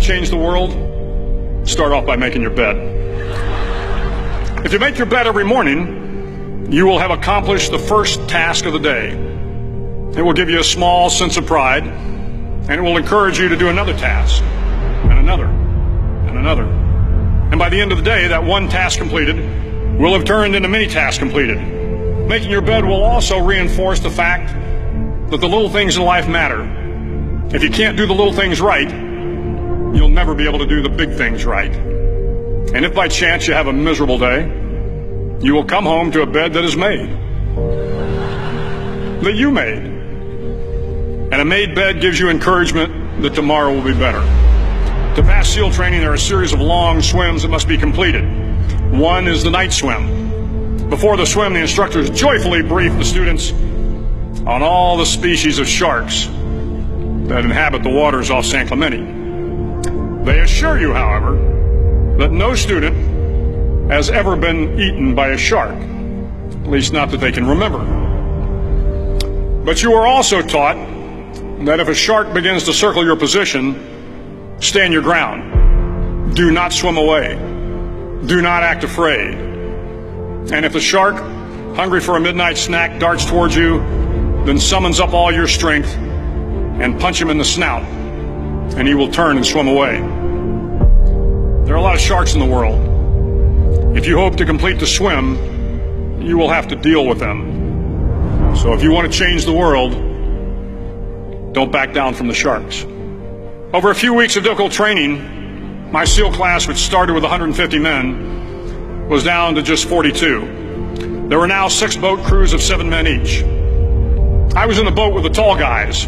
change the world? Start off by making your bed. If you make your bed every morning, you will have accomplished the first task of the day. It will give you a small sense of pride, and it will encourage you to do another task, and another, and another. And by the end of the day, that one task completed will have turned into many tasks completed. Making your bed will also reinforce the fact that the little things in life matter. If you can't do the little things right, you'll never be able to do the big things right. And if by chance you have a miserable day, you will come home to a bed that is made, that you made. And a made bed gives you encouragement that tomorrow will be better. To pass SEAL training, there are a series of long swims that must be completed. One is the night swim. Before the swim, the instructors joyfully brief the students on all the species of sharks that inhabit the waters off San Clemente. They assure you, however, that no student has ever been eaten by a shark, at least not that they can remember. But you are also taught that if a shark begins to circle your position, stand your ground. Do not swim away. Do not act afraid. And if the shark, hungry for a midnight snack, darts towards you, then summons up all your strength and punch him in the snout, and he will turn and swim away. There are a lot of sharks in the world. If you hope to complete the swim, you will have to deal with them. So if you want to change the world, don't back down from the sharks. Over a few weeks of difficult training, my SEAL class, which started with 150 men, was down to just 42. There were now 6 boat crews of 7 men each. I was in the boat with the tall guys,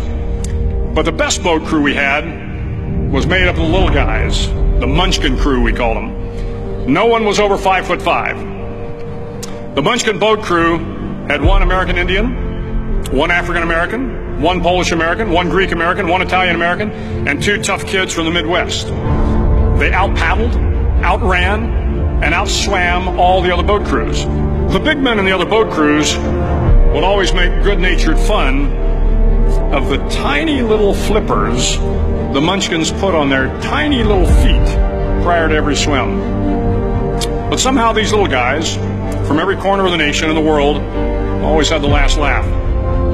but the best boat crew we had was made up of the little guys, the Munchkin crew, we called them. No one was over 5'5". The Munchkin boat crew had 1 American Indian, 1 African American, 1 Polish American, 1 Greek American, 1 Italian American, and 2 tough kids from the Midwest. They out-paddled, outran, and outswam all the other boat crews. The big men in the other boat crews would always make good-natured fun of the tiny little flippers the Munchkins put on their tiny little feet prior to every swim. But somehow these little guys from every corner of the nation and the world always had the last laugh,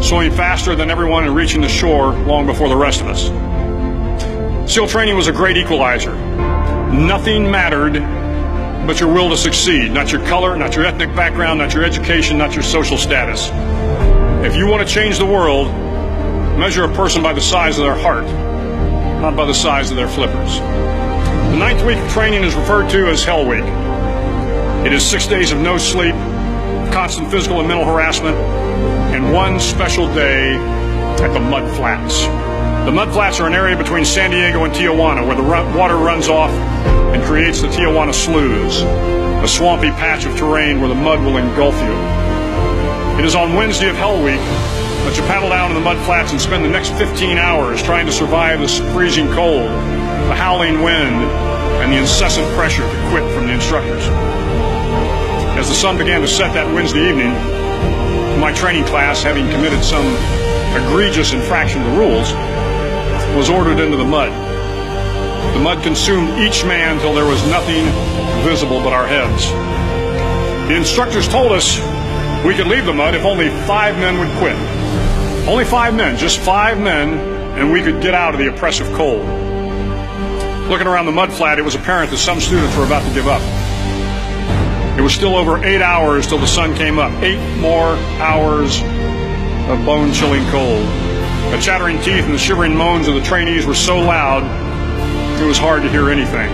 swimming faster than everyone and reaching the shore long before the rest of us. SEAL training was a great equalizer. Nothing mattered but your will to succeed, not your color, not your ethnic background, not your education, not your social status. If you want to change the world, measure a person by the size of their heart, not by the size of their flippers. The 9th week of training is referred to as Hell Week. It is 6 days of no sleep, constant physical and mental harassment, and 1 special day at the Mud Flats. The Mud Flats are an area between San Diego and Tijuana where the water runs off and creates the Tijuana Sloughs, a swampy patch of terrain where the mud will engulf you. It is on Wednesday of Hell Week that you paddle down in the mud flats and spend the next 15 hours trying to survive the freezing cold, the howling wind, and the incessant pressure to quit from the instructors. As the sun began to set that Wednesday evening, my training class, having committed some egregious infraction of the rules, was ordered into the mud. The mud consumed each man till there was nothing visible but our heads. The instructors told us we could leave the mud if only 5 men would quit. Only 5 men, just 5 men, and we could get out of the oppressive cold. Looking around the mud flat, it was apparent that some students were about to give up. It was still over 8 hours till the sun came up. 8 more hours of bone-chilling cold. The chattering teeth and the shivering moans of the trainees were so loud, it was hard to hear anything.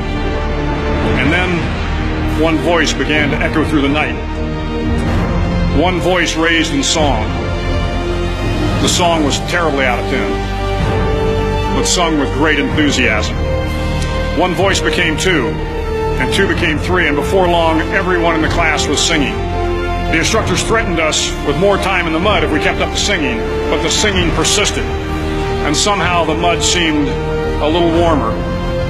And then one voice began to echo through the night. One voice raised in song. The song was terribly out of tune, but sung with great enthusiasm. One voice became 2, and 2 became 3, and before long, everyone in the class was singing. The instructors threatened us with more time in the mud if we kept up the singing, but the singing persisted, and somehow the mud seemed a little warmer,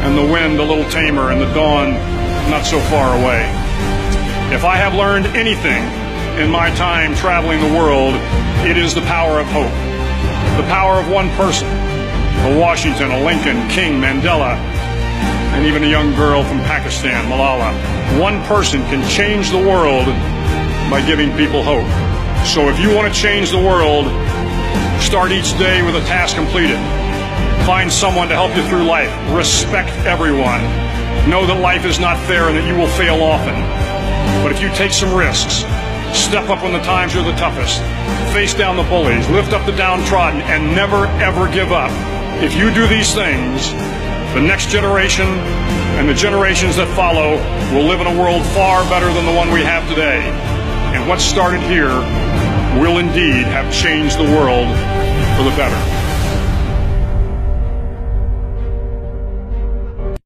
and the wind a little tamer, and the dawn not so far away. If I have learned anything in my time traveling the world, it is the power of hope. The power of one person, a Washington, a Lincoln, King, Mandela, and even a young girl from Pakistan, Malala. One person can change the world by giving people hope. So if you want to change the world, start each day with a task completed. Find someone to help you through life. Respect everyone. Know that life is not fair and that you will fail often. But if you take some risks, step up when the times are the toughest, face down the bullies, lift up the downtrodden, and never ever give up. If you do these things, the next generation and the generations that follow will live in a world far better than the one we have today. And what started here will indeed have changed the world for the better.